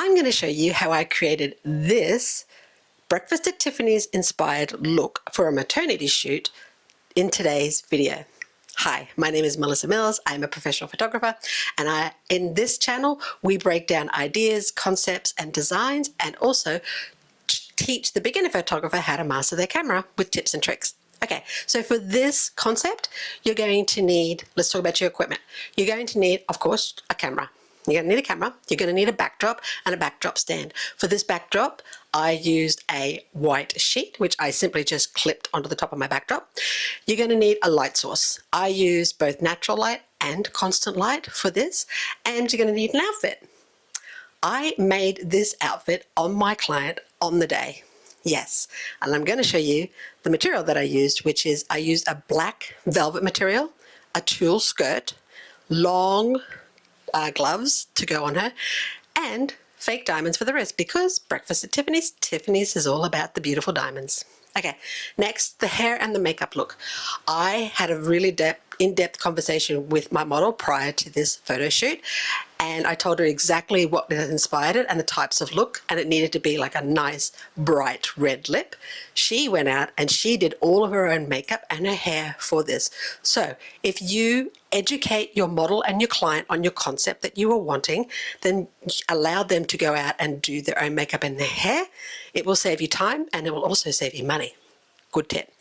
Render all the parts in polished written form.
I'm going to show you how I created this Breakfast at Tiffany's inspired look for a maternity shoot in today's video. Hi, my name is Melissa Mills. I'm a professional photographer, and in this channel we break down ideas, concepts and designs, and also teach the beginner photographer how to master their camera with tips and tricks. Okay, so for this concept, you're going to need, let's talk about your equipment. You're going to need, of course, a camera. You're going to need a camera, you're going to need a backdrop and a backdrop stand. For this backdrop, I used a white sheet, which I simply just clipped onto the top of my backdrop. You're going to need a light source. I used both natural light and constant light for this, and you're going to need an outfit. I made this outfit on my client on the day. Yes, and I'm going to show you the material that I used, which is I used a black velvet material, a tulle skirt, long gloves to go on her, and fake diamonds for the wrist, because Breakfast at Tiffany's, Tiffany's is all about the beautiful diamonds. Okay, next, the hair and the makeup look. I had a really in-depth conversation with my model prior to this photo shoot, and I told her exactly what had inspired it and the types of look, and it needed to be like a nice bright red lip. She went out and she did all of her own makeup and her hair for this. So if you educate your model and your client on your concept that you are wanting, then allow them to go out and do their own makeup and their hair. It will save you time and it will also save you money. Good tip.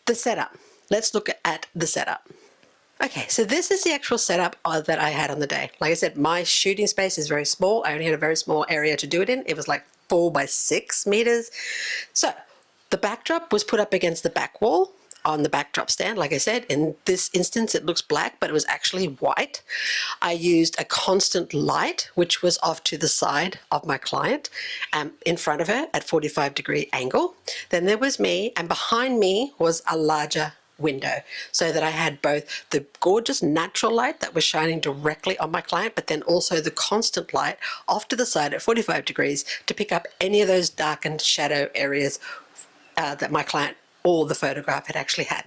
The setup. Let's look at the setup. Okay, so this is the actual setup that I had on the day. Like I said, my shooting space is very small. I only had a very small area to do it in. It was like 4 by 6 meters. So the backdrop was put up against the back wall on the backdrop stand. Like I said, in this instance it looks black, but it was actually white. I used a constant light, which was off to the side of my client, in front of her at 45-degree angle. Then there was me, and behind me was a larger window, so that I had both the gorgeous natural light that was shining directly on my client, but then also the constant light off to the side at 45 degrees to pick up any of those darkened shadow areas that my client or the photograph had actually had.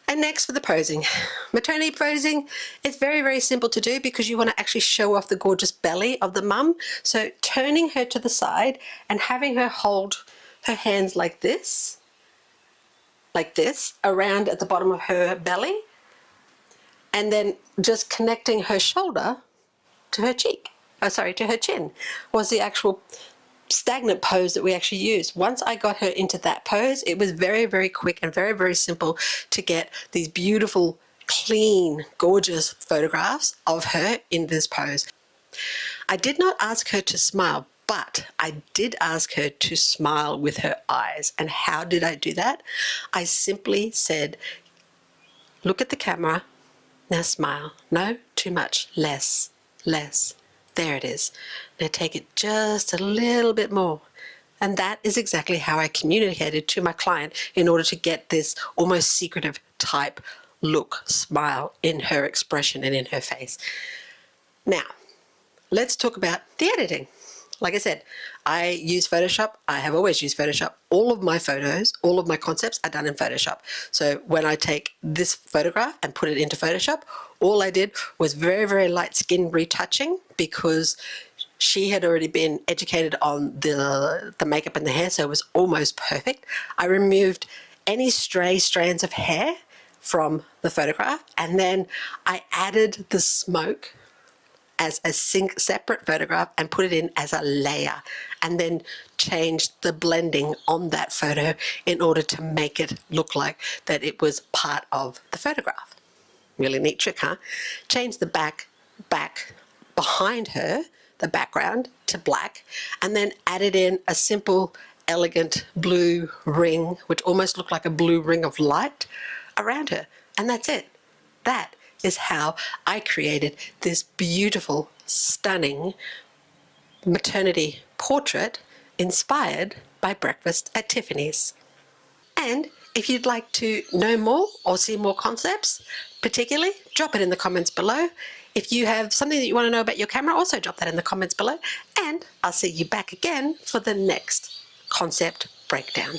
And next, for the posing. Maternity posing is very, very simple to do because you want to actually show off the gorgeous belly of the mum. So turning her to the side and having her hold her hands like this around at the bottom of her belly, and then just connecting her shoulder to her cheek, to her chin, was the actual stagnant pose that we actually used. Once I got her into that pose, it was very, very quick and very, very simple to get these beautiful, clean, gorgeous photographs of her in this pose. I did not ask her to smile, but I did ask her to smile with her eyes. And how did I do that? I simply said, look at the camera, now smile. No, too much, less, less. There it is. Now take it just a little bit more. And that is exactly how I communicated to my client in order to get this almost secretive type look, smile in her expression and in her face. Now, let's talk about the editing. Like I said, I use Photoshop. I have always used Photoshop. All of my photos, all of my concepts are done in Photoshop. So when I take this photograph and put it into Photoshop, all I did was very, very light skin retouching, because she had already been educated on the makeup and the hair, so it was almost perfect. I removed any stray strands of hair from the photograph, and then I added the smoke as a separate photograph and put it in as a layer, and then changed the blending on that photo in order to make it look like that it was part of the photograph. Really neat trick, huh? Change the back behind her, the background, to black, and then added in a simple, elegant blue ring, which almost looked like a blue ring of light around her. And that's it. That is how I created this beautiful, stunning maternity portrait inspired by Breakfast at Tiffany's. And if you'd like to know more or see more concepts, particularly, drop it in the comments below. If you have something that you want to know about your camera, also drop that in the comments below. And I'll see you back again for the next concept breakdown.